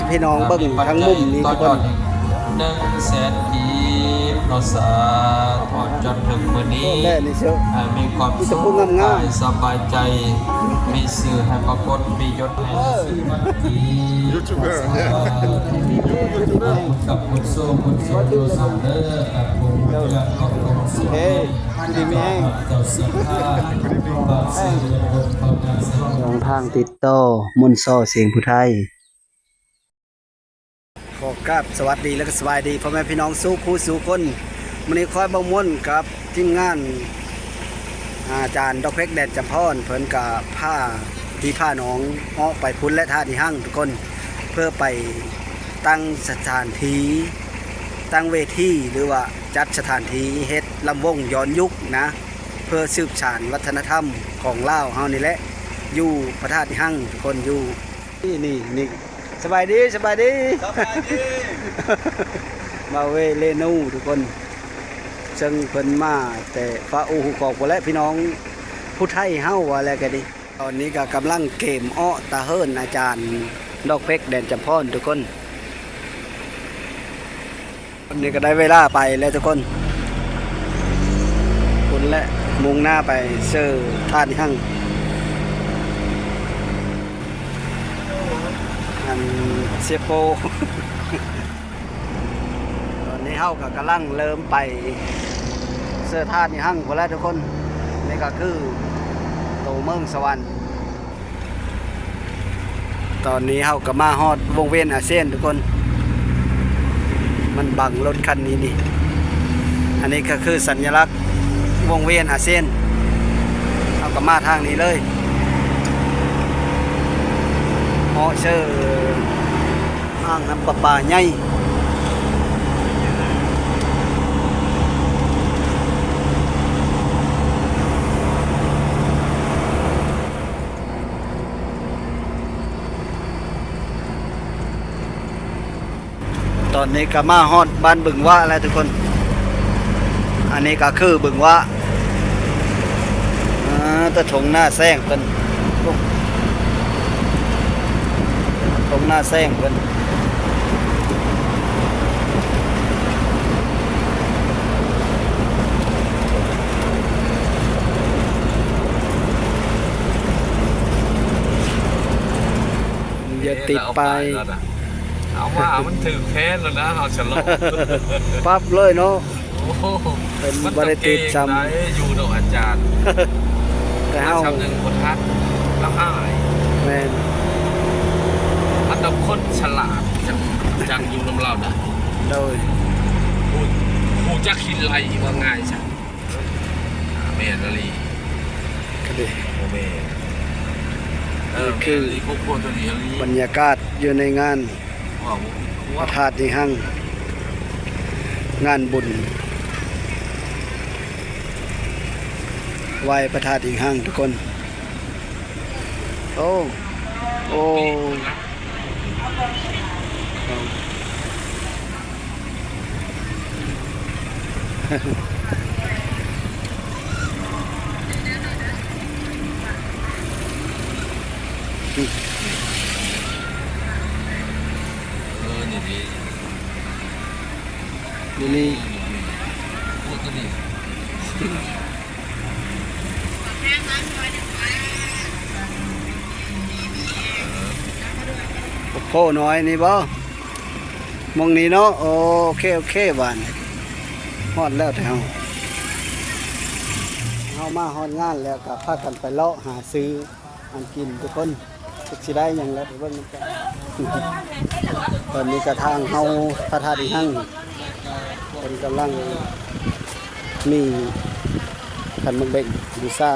พี่น้องเบิ่งทั้งมุมนี้ทุกคน100,000 กีบเนาะสาธุจนถึงมื้อนี้มีความสุขกายสบายใจมีสื่อให้ปรากฏมียศให้สื่อมันดียูทูบเบอร์กับคุณโซคุณโซดูซัมเดอร์กับคุณเจ้าของกรมศิลป์ดีมีเจ้าสิทาบางสื่อของการสร้างลงทางติดต่อมนต์ซ้อเสียงผู้ไทยขอกราบสวัสดีและก็สบายดีพ่อแม่พี่น้องสู้ผู้สู้คนมื้อนี้คอยบ่ม่วนกับทีมงานอาจารย์ดอกเพชรแดนจำพรเพิ่นกับผ้าที่ผ้าน้องออกไปพุ่นและท่าที่ห้างทุกคนเพื่อไปตั้งสถานที่ตั้งเวทีหรือว่าจัดสถานที่เฮ็ดลำวงย้อนยุคนะเพื่อสืบสานวัฒนธรรมของลาวเฮานี่แหละอยู่พระธาตุที่ห้างทุกคนอยู่นี่สบายดีมาเวเลนูทุกคนซึ่งเพิ่นมาแต่ฟ้าอูหูกอกบ่และพี่น้องผู้ไทยเฮาว่าแล้วกันดิตอนนี้ก็กำลังเกมอ้อตาเฮิรนอาจารย์ดอกเพชรแดนจำพรทุกคนวันนี้ก็ได้เวลาไปแล้วทุกคนคุณและมุ่งหน้าไปเซอร์ท่าที่ห้างเสียโป ตอนนี้เฮากับกำลังเริ่มไปเสื้อท่านี่หั่งพอแล้วทุกคนนี่ก็คือโตเมืองสวรรค์ตอนนี้เฮากับมาฮอดวงเวียนอาเซียนทุกคนมันบังรถคันนี้นี่อันนี้ก็คือสัญลักษณ์วงเวียนอาเซียนเฮากับมาทางนี้เลยเหาะเชื่ออ่างน้ำประปาใหญ่ตอนนี้ก็มาฮอดบ้านบึงวะแล้วทุกคนอันนี้ก็คือบึงวะตะถงหน้าแซงเพิ่นถงหน้าแซงเพิ่นอย่าติดไปเอาว่ามันถือแค้นแล้วนะเอาฉลองปั๊บเลยเนาะเป็นบริติดจำอยู่ดอกอาจารย์แต่เฮาชำหนึ่งคนทักแล้วหายแม่นมันต้องคนฉลาดจังอยู่น้ำเราได้โดยผู้จะคิดไรว่าง่ายใช่เมนลีก็ดีโอเมคือบรรยากาศอยู่ในงานพระธาตุที่หั่งงานบุญไหว้พระธาตุที่หั่งทุกคนโอ้นี่พูดตัวนี้โคน้อยนี่บ่มองนี้เนาะโอเคบ้านฮอดแล้วแถวเฮามาฮอดงานแล้วก็พากันไปเลาะหาซื้ออันกินทุกคนสิได้หยังแล้วเบิ่งกันตอนนี้กระทางเฮาพระธาตุที่หั่งเป็นกำลังมีขันมังเบ่งบูซ่า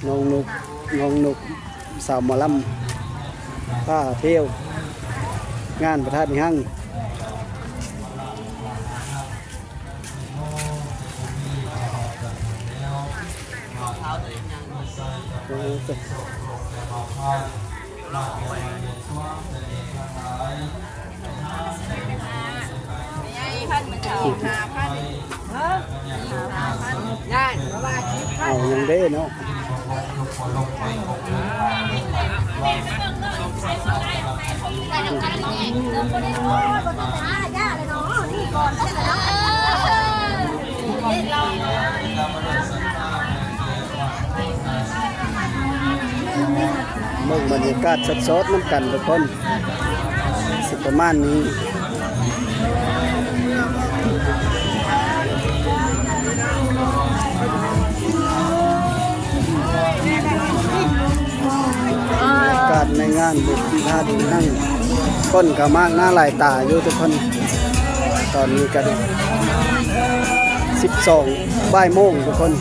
งงนุกสาวหมอลำผ้าเที่ยวงานพระธาตุที่หั่งพันมันจะ5,000 เอายังได้เนาะเมื่อบรรยากาศสดๆน้ำกันทุกคนสิประมาณนี้การในงานบุญท่าดินนั่งก้นกระมากหน้าหลายตาอยู่ทุกคนตอนนี้กัน12 บ่ายโมงทุกคน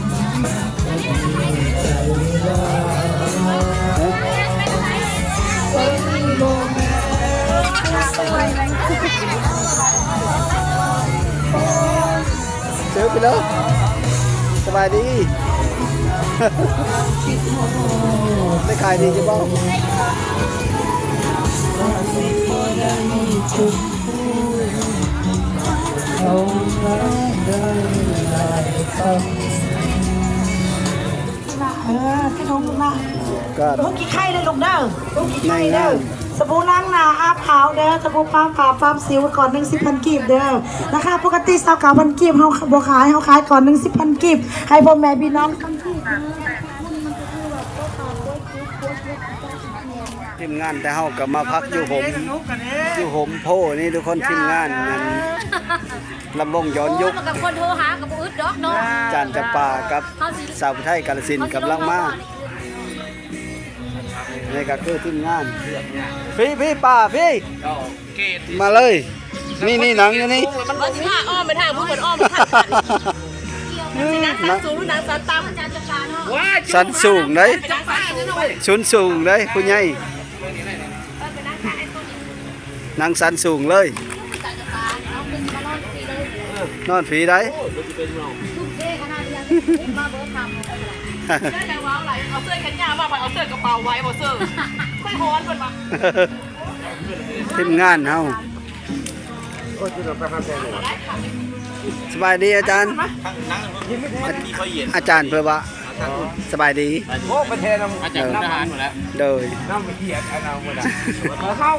เจอไปแล้วสบายดี ได้ขายดีจะบอกพี่น้องลูกนะ ก็ ลูกกี่ไข่เลยลูกเด้อลูกกี่ไข่เด้อสบู่ล้างหน้าอาบขาวเด้อสบู่ป้าขาวป้าสิวก่อน10,000 กีบเด้อราคาปกติ29,000 กีบเฮาบ่ขายเฮาขายก่อน10,000 กีบให้พ่อแม่พี่น้องทั้งที่ ทีมงานแต่เฮาก็มาพักอยู่หมโพนี่ทุกคนทีมงานนั้นลำวงย้อนยุค กับคนโทรหากับอึดดอกเนาะ จานจะป่ากับสาวไทยกาฬสินธุ์กำลังมานี่ก็คือทีมงานพี่ป่าพี่มาเลยนี่หนังอยู่นี่ มันว่าสิว่าอ้อมไปทางผู้คนอ้อมไปทางกันสินะสันสูงหรือหนังสันต่ำอาจารย์จะพาเนาะ สันสูงเลย ไปนั่งฟ้าเนาะ ชุนสูงเลยผู้ใหญ่นางสันสูงเลย นอนฝีได้ มาเบิร์ดทำแต่ว้าวไหลเอาเสื้อแขนยาวมาไปเอาเสื้อกระเป๋าไว้บ่เสื้อไม่ฮ้อนเพิ่นมา ทีมงานเฮาสบายดีอาจารย์อาจารย์เพื่อว่าสบายดี โอ้ประเทศเราอาจารย์ทหารหมดแล้ว โดย น้ำเกียรติเอาหมดแล้วเข้า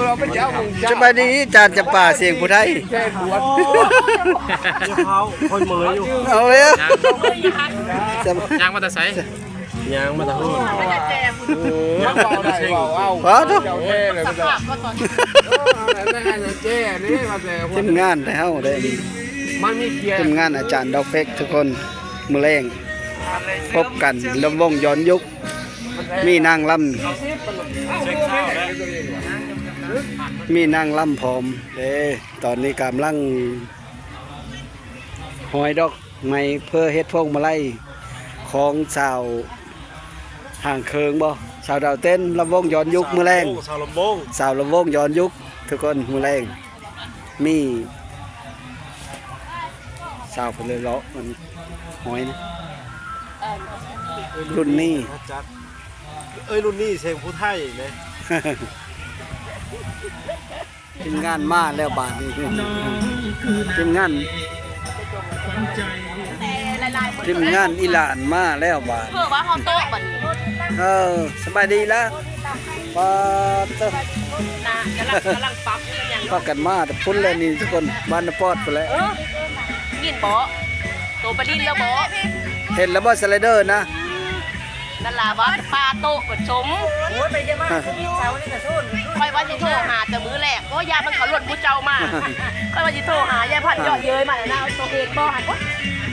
เราเป็นเจ้าของ สบายดีอาจารย์จะป่าเสียงผู้ไทย แค่บวชเขาคนมืออยู่ เอาเลยสบาย ยางมาแต่ไสยางมาแต่หุ่น ยังเบาได้เบาเอา ขอทุก เจ้าเท่เลยมันจะเจ้นี่มาแต่ ทีมงานแต่เฮาได้ มันมีเกียร ที ติ มงานอาจารย์ดอกเฟกทุกคนมื้อแรงพบกันลำวงย้อนยุคมีนางลำมีนางลำพร้อมตอนนี้กำลังหอยดอกไม้เพื่อเฮ็ดพวงมาลัยของชาวห่างเคิงบ่ชาวดาวเต้นลำวงย้อนยุคมื้อแรง สาวลำบง สาวลำวงย้อนยุคทุกคนมื้อแรงมีสาวเพิ่นเลยเลาะมันหอยนะรุ่นนี้ รุ่นนี้เสียงผู้ไทยเลย ทีมงานมาแล้วบาทนี้ทีมงานอีหลานมาแล้วบาท เพื่อว่าเฮาโต๊ะบัดนี้ สบายดีแล้วปาต นะกำลังปั๊บอย่าง พากันมาแต่พุ่นแล้วนี่ทุกคนบ้านนปอดไปแล้ว กินบ่โตปลาดินแล้วบ่ เห็นแล้วบ่สไลเดอร์นะ นั่นล่ะว่าปลาโตกดชมค่อยว่าสิโทรหาแต่มื้อแรกเพราะยามันเขาหล่นผู้เจ้ามาค่อยว่าสิโทรหายายพันยอดเย้ยมาแล้วนะเอาตัวเองบ่หัน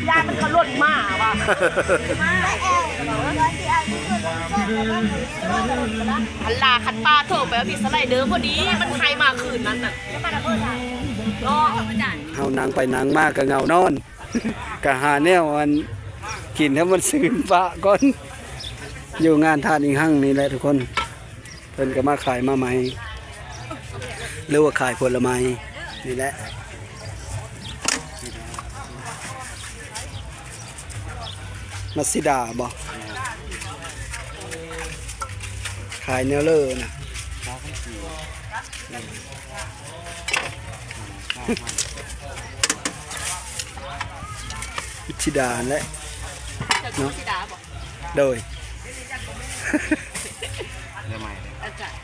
ยามันเขาหล่นมาว่ะอันลาคันปลาโทรไปว่าพี่สไลเดอร์พอดีมันไทยมาคืนนั้นน่ะเนาะอาจารย์ เฮานั่งไปนั่งมาก็เหงานอน ก็หาแนวอันกินให้มันซื่นปะก่อนอยู่งานทานอีหั่งนี่แหละทุกคนเพิ่นก็มาขายมาใหม่หรือว่าขายผลไม้นี่แหละมัสซิดาบ่ขายแนวเลอนะมัสซิดาแหละ จะกูสิดาบอก โดย เรื่องใหม่ อาจารย์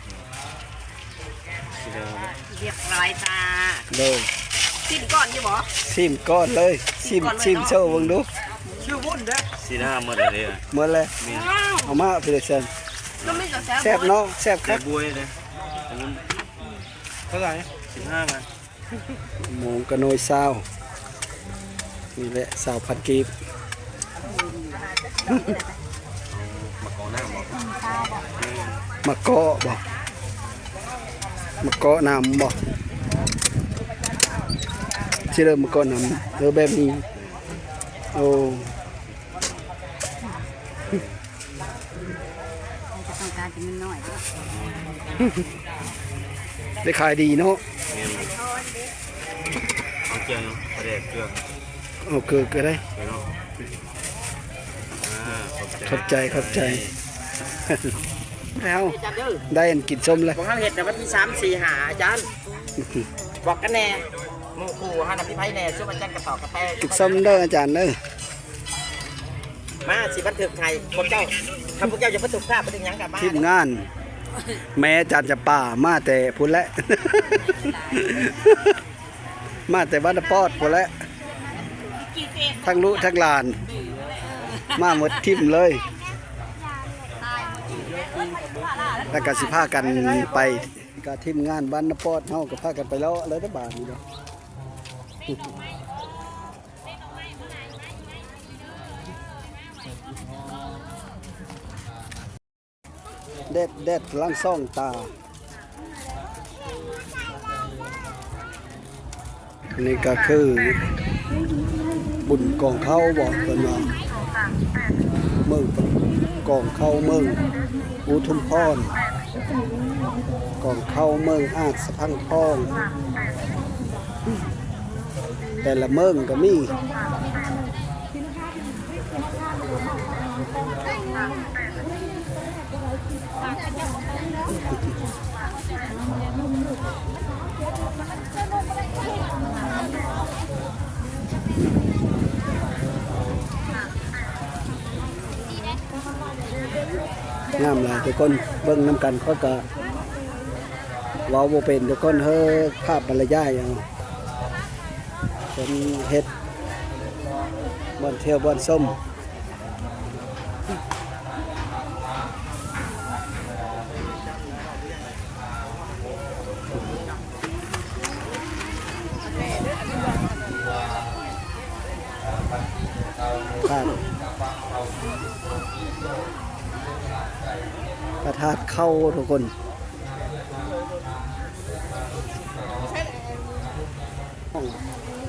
สีเดิม เรียบร้อยจ้า โดย สิ้นก่อนอยู่บ่ ชิมก้อนเลยชิมโชว์เบิ่งดู ชื่อวุ่นเด้อ สีหน้าหมดเลย หมดเลยเอามาพี่เด็กเซน ก็ไม่ต้อง แซ่บเนาะแซ่บค แต่ รับ บวยเลยเท่าไหร่15มา หมูกระโนยซาวนี่แหละซาวผัดกีบ มากองหน้าบอก มะเกาะบ่มะเกาะน้ำบ่ที่เริ่มมะเกาะน้ำแบบนี้โอ้ได้ขายดีเนาะ เงี้ยเอาเจียงประเด็ดเจียง เอาเกิดก็ได้ ไปเนาะขอบใจแล้ว อาจารย์เด้อ ได้อันกินส้มเลย บอกห้างเห็ดแต่วันที่3 4 5อาจารย์บอกกันแน่หมู่คู่ห้างน้ำพี่ไผ่แน่ช่วยอาจารย์กระต่อกระแต กินส้มเด้ออาจารย์เด้อ มาสิบันทึกไทยพวกเจ้าถ้าพวกเจ้าจะบันทึกภาพบันทึกหยังกลับมา ทีมงาน แม่อาจารย์จะป่ามาแต่พุ่นแหละ มาแต่บ้านปอดพุ่นแหละทั้งลูกทั้งหลาน มาหมดทิมเลย แล้วก็สิพากันไปกับทีมงานบ้านนปอดเฮาก็พากันไปแล้วเลยได้บาทนี่เนาะเด็ดลังซ่องตาอันนี้ก็คือบุญกองเข้าบอกกันว่าเมืองกองเข้าเมืองอุทุมพรกองเข้าเมืองอาจสะพังทอง แต่ละเมืองก็มีงามหลายทุกคนเบิ่งน้ำกันเขาก็เว้าบ่เป็นทุกคนเฮ้อภาพบรรยายเอาเป็นเฮ็ดบ่อนเที่ยวบ่อนส้มพระธาตุเข้าทุกคนห้อง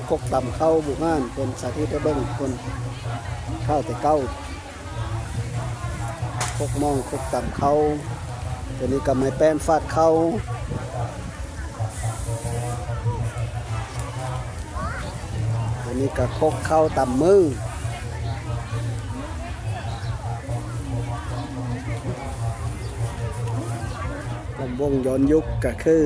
กกต่ำเข้าบุกงานเป็นสาธิตให้เบิ้งคนเข้าแต่เก้ากกมองกกต่ำเข้าตัวนี้กับไม้แป้นฟาดเข้าตัวนี้กับคกเข้าต่ำมือลำวงย้อนยุคก็คือ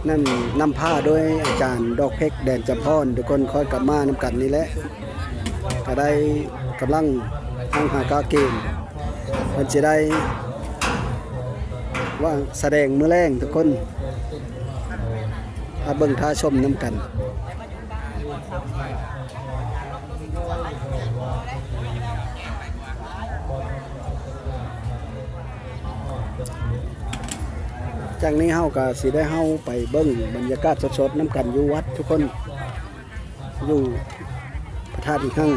นั่นนำผ้าด้วยอาจารย์ดอกเพชรแดนจำพรทุกคนคอยกลับมานำกันนี่แหละก็ได้กำลังทางหากาเกณฑ์มันจะได้ว่าแสดงมือแรงทุกคนถ้าเบิ่งท่าชมนำกันจากนี้เฮาก็สิได้เฮาไปเบิ่งบรรยากาศสดๆน้ำกันอยู่วัดทุกคนอยู่พระธาตุอีกครั้ง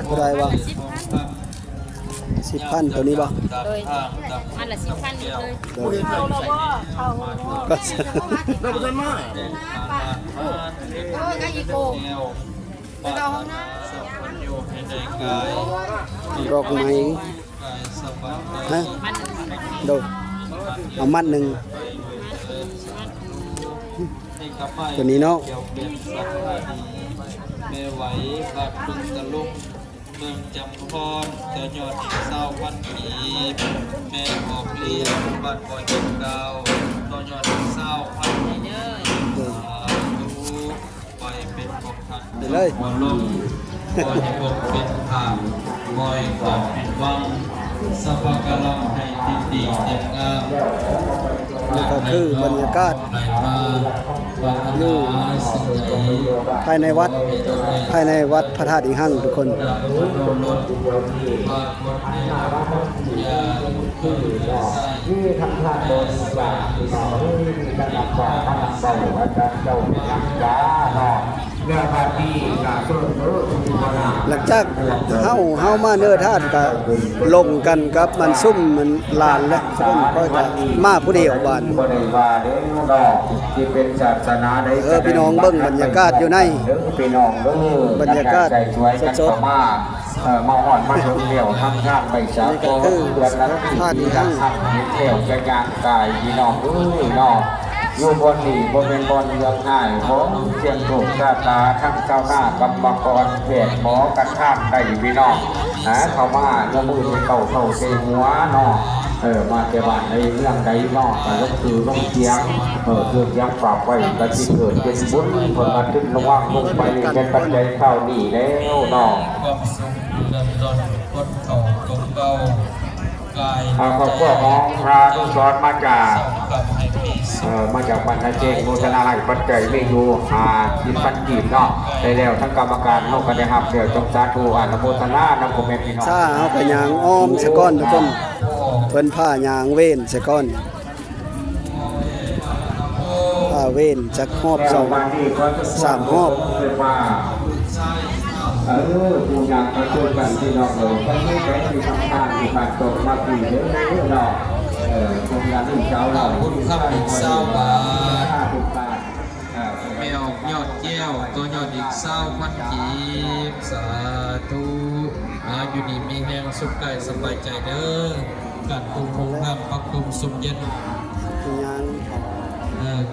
เท่าไรวะ10,000ตัวนี้บ่ เลยมันละ10,000เลย เอาแล้วว่าเอา ก็ เราเป็นมา โอ้ยก็อีโกเราห้องน้ำ ดอกไม้ฮะดูเอามัดหนึ่งตัวนี้เนาะ เมไหวบาดบึงตะลุงเมืองจำพรแต่ยอดเศร้าวันผีแม่ออกเลี้ยงบ้านบ่อยเก็บดาวต่อยอดเศร้าวันผี เลย บ่ลมบ่ให้บกเป็นทางบ่ให้ความผิดหวังสัพพะกะลังให้ติดดีเต็มงาม นี่ก็คือบรรยากาศอยู่ภายในวัดพระธาตุอิหังทุกคน ที่ทำทานโดยจากที่น้องที่กำลังจะทำเบาอาจารย์เจ้าเป็นนักจ้าเนาะเรื่องการที่การส่วนรู้ที่มา หลังจากเฮามาเนื้อธาตุก็ลงกันกับมันซุ่มมันลานและซุ่มก็จะมาผู้เดียวบ้าน บริวารเด้อเนาะที่เป็นศาสนาใด พี่น้องเบิ่งบรรยากาศอยู่ใน พี่น้องเด้อบ รรยากาศ ใจสวยกัน สด มามาหอดมาถึงเดี่ยวทำงานไปสา นี่ก็คือ เดือนละที่ ธาตุอิ ที่ หัง ทำเดี่ยวจะยางกายพี่น้องเนาะอยู่บนนี่บนเป็นบนเรื่องง่ายผมเชียงถูกชาตาทั้งเจ้าหน้ากำบังกรเพจหมอกันท่ามได้พี่น้องเข้ามาเนื้อมือไปเข้าเตะหัวเนาะมาเจ้าบ้านในเรื่องใดเนาะแต่ก็คือต้องเสียงคือเสียงฝากไว้กระที่เกิดเป็นบุญผลมาขึ้นระว่างลงไปเป็นปัจจัยเข้านี่แล้วเนาะ ความสุขเริ่มต้นคนเก่าตรงเก่ากาย ขอบคุณของพระนุสรมาจาก กับให้มีสุข มาจากบรรณเจงโมทนาให้ปัจจัยไม่อยู่กินปันกีบเนาะได้แล้วทั้งกรรมการเฮาก็ได้รับเดี๋ยวจงสาธุอนุโมทนานำผมแม่พี่น้อง ซ่าเฮาก็ยางอ้อมซะก่อนทุกคนเพิ่นผ้ายางเว้นซะก่อนผ้าเว้นจักรอบสองสามรอบ ผู้อยากมาช่วยกันที่น้องเลยก็ไม่แพ้ที่ทำทานที่ผ่านตกมาปีเยอะเนาะโครงการที่เจ้าเรา50 บาท แมวยอดแก้วตัวยอดอีก20,000กีบสาธุอยู่ดีมีแห่งสุขกายสบายใจเด้อการปรุงงามปักตุมสุขเย็น ยาง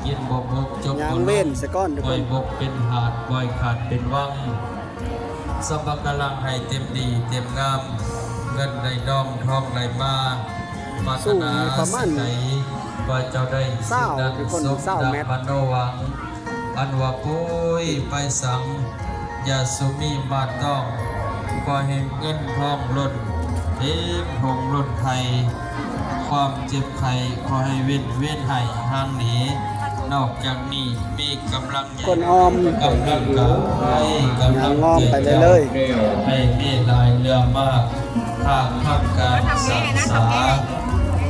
กินบ่บกจบ ยางเว้นซะก่อนทุก ป ค ล่อย น บกเป็นหาดปล่อยขาดเป็นวังสัพพะกะลังให้เต็มดีเต็มงามเงินในดองทองไหลมาปรารถนาสิ่งใดว่าเจ้าได้สิ่งนั้นสมดังมโนหวังอันว่าปุ้ยไปสังอย่าสุมีมาต้องขอให้เงินทองล้นเต็มหงล้นไทยความเจ็บไข้ขอให้เว้นให้ห่างหนีนอกจากนี้มีกำลังใหญ่ คนอ้อม กำลังกายกำลัง งอมไปเลย ให้มีหลายเรื่องมากทางทำการศึกษา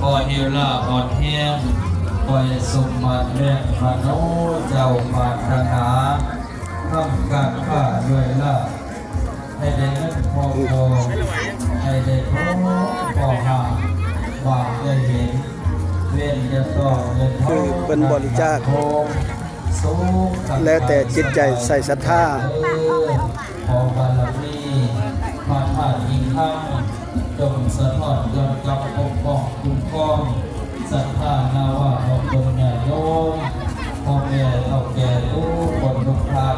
ปล่อยเฮล่าอ่อนเฮียงปล่อยสมมาเรื่องพระโนเจ้าปรารถนาทำการข้าด้วยล่าให้ได้เงินพอให้ได้พอหาบางได้เห็นเว้นจะต่อเงินท คือ อง เป็นบริจาคแล้วแต่จิตใจใส่ศรัทธา ขอบารมีพระธาตุอินทร์จงสะท้อนยอดกลับปกป้องคุ้มครองศรัทธานาวาของตนญาโยมพ่อแม่เฒ่าแก่ทุกคนทุกท่าน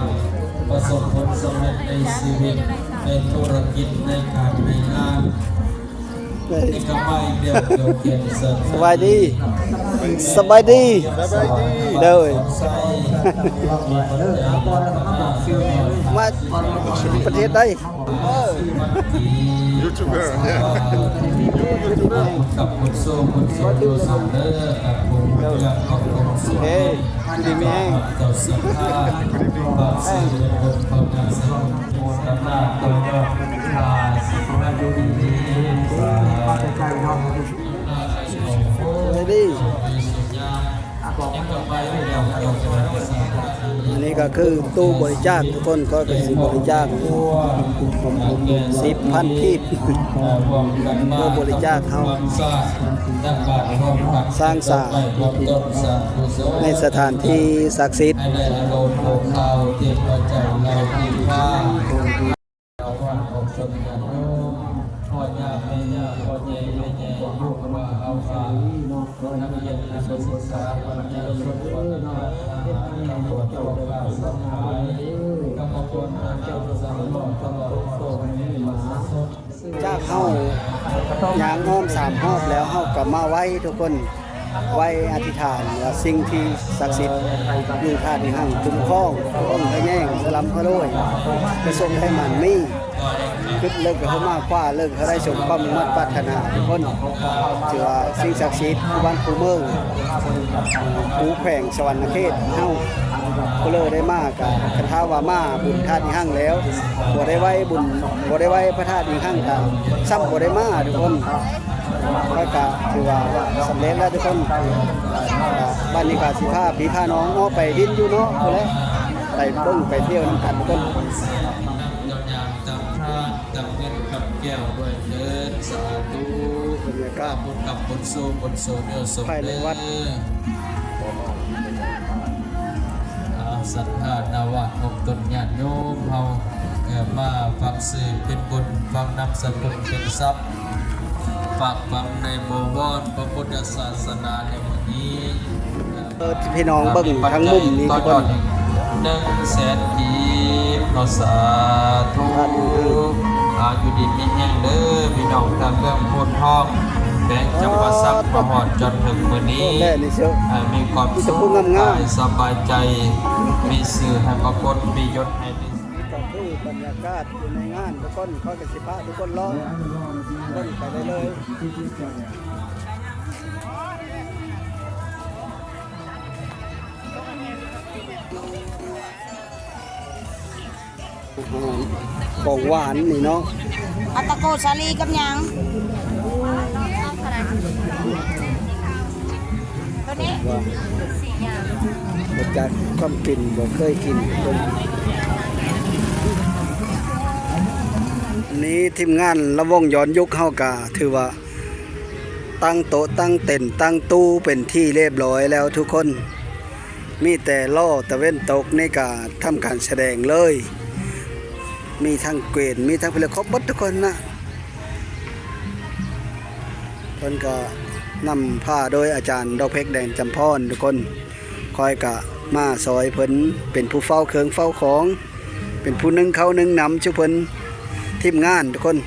ประสบผลสำเร็จในชีวิตในธุรกิจในการในงานนี่ก็ไม่เดียวเดียวเกียรติเสริม สบายดีสบายดีเด้อมาประเทศใด ยูทูบเบอร์กับคุณโซ่คุณโซ่ดูสองเด้อกับคุณกับขอบคุณสุด เฮ้ยดีมีแห้ง เจ้าสัมภาษณ์บางสิ่งบนความงามสมบูรณ์อำนาจตัวยอดทาสิบนาดูดีสาธุใจน้อง สบายดีอันนี้ก็คือตู้บริจาคทุกคนก็เป็นบริจาค10,000 กีบตู้บริจาคเขาสร้างสร้างในสถานที่ศักดิ์สิทธิ์ ให้ได้อารมณ์ของเราเจ็บใจเราที่ว่าเราวันของสมญาโยมพ่อยาแม่ยาพ่อใหญ่แม่ใหญ่ลูกว่าเอาฝากนักเรียนนักศึกษาปัญญาชนวัฒนธรรมตำรวจตรวจการสังหารกรรมกรเจ้าประสานหลอดตลอดโซ่นี้มาสด จากเฮายางอ้อม3รอบแล้วเฮาก็มาไว้ทุกคน ไว้อธิษฐานว่าสิ่งที่ศักดิ์สิทธิ์อยู่ท่าที่หั่งคุ้มครององค์พระแย่งสลัมพระโลยจะทรงให้มันมีคิดเลิกกับเขามากกว่าเลิกเขาได้สมความมุ่งมั่นปรารถนาทุกคนถือว่าสิ่งศักดิ์สิทธิ์คู่บ้านคู่เมืองคู่แขวงสวรรค์เขตเฮาก็เลยได้มากกับคาถาว่ามาบุญธาตุหั่งแล้วบ่ได้ไว้บุญบ่ได้ไว้พระธาตุหั่งกันซ้ำบ่ได้มาทุกคนก็ถือว่าสำเร็จแล้วทุกคนบ้านนี้ก็สิพาพี่พาน้องออกไปดินอยู่เนาะพุ่นแหละไปเบิ่งไปเที่ยวนํกันทุกคน ยาวยางจำพระจำเงินกับแก้วด้วยเดินสาธุ บรรยากาศ บุญกับบนโซบนโซเนื้อสม ภายในวัด ศรัทธานาวะของตนญาติโยมเฮามาฟังสื่อเป็นบุญฟังนำสกุลเป็นทรัพย์ฝากฟังในบวรพระพุทธศาสนาในวันนี้ พี่น้องเบิ่งทั้งมุมนี้ทุกคน 100,000 กีบเนาะสาธุอยู่ดีมีแห้งเด้อพี่น้องทางเรื่องโพธิ์ทองแดงจำปาสักมาหอดจนถึงมื้อนี้มีความสุขกายสบายใจมีสื่อให้ปรากฏมียศให้ได้ ก็คือบรรยากาศอยู่ในงานทุกคนขอกสิพาทุกคนรอเบิ่งไปได้เลยของหวานนี่เนาะ อัตโกชาลีกับยังตัวนี้ ว่าบ่จักความกินบ่เคยกินคนนี้ทีมงานละวงย้อนยุคเฮากะถือว่าตั้งโต๊ะตั้งเต็นท์ตั้งตู้เป็นที่เรียบร้อยแล้วทุกคนมีแต่ล่อตะเว้นตกในการทำการแสดงเลยมีทั้งเกวียนมีทั้งเพลงครบหมดทุกคนนะเพิ่นก็นำผ้าโดยอาจารย์ดอกเพชรแดนจำพรทุกคนคอยกะมาซอยเพิ่นเป็นผู้เฝ้าเครื่องเฝ้าของเป็นผู้นึ่งเขานึ่งน้ำชื่อเพิ่นทีมงานทุกคน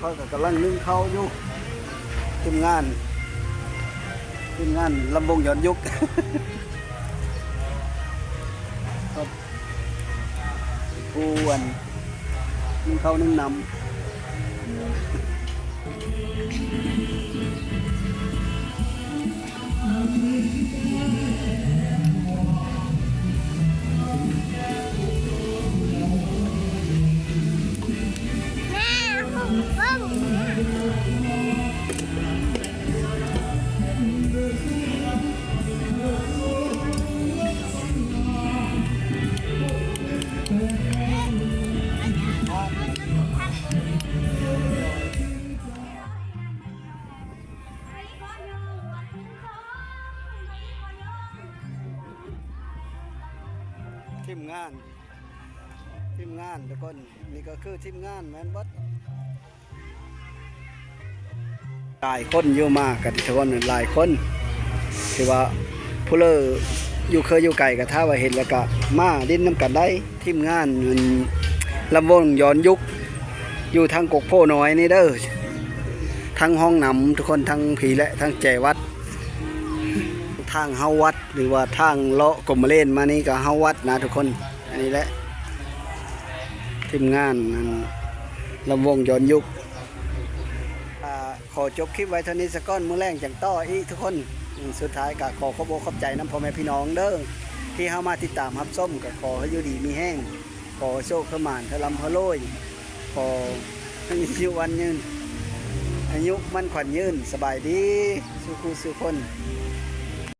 คอยก็กำลังนึ่งเขาอยู่ทีมงานลำวงย้อนยุค ผู้วันนึ่งเขานึ่งน้ำ ทีมงานทุกคนนี่ก็คือทีมงานแมนบอสหลายคนอยู่มากกันทุกคนหลายคนที่ว่าผู้เลออยู่เคยอยู่ไกลกับถ้าว่าเห็นแล้วก็มาดิ้นน้ำกันได้ทีมงานมันลำวงย้อนยุคอยู่ทางกกโพน้อยนี่เด้อทั้งห้องน้ำทุกคนทั้งผีและทั้งแจวัดทางเฮาวัดหรือว่าทางเลาะกลมเล่นมานี่ก็เฮาวัดนะทุกคนอันนี้แหละทีมงานลำวงย้อนยุคขอจบคลิปไว้เท่านี้สักก้อนมื้อแรงจังต่ออีกทุกคนสุดท้ายก็ขอขอบอกขอบใจน้ำพ่อแม่พี่น้องเด้อที่เข้ามาติดตามรับส้มก็ขอให้อยู่ดีมีแห้งขอโชคขมานทะลำพะโลยขอให้มีชีวิตวันยืนอายุมั่นขวัญยืนสบายดีสุขุสุขคน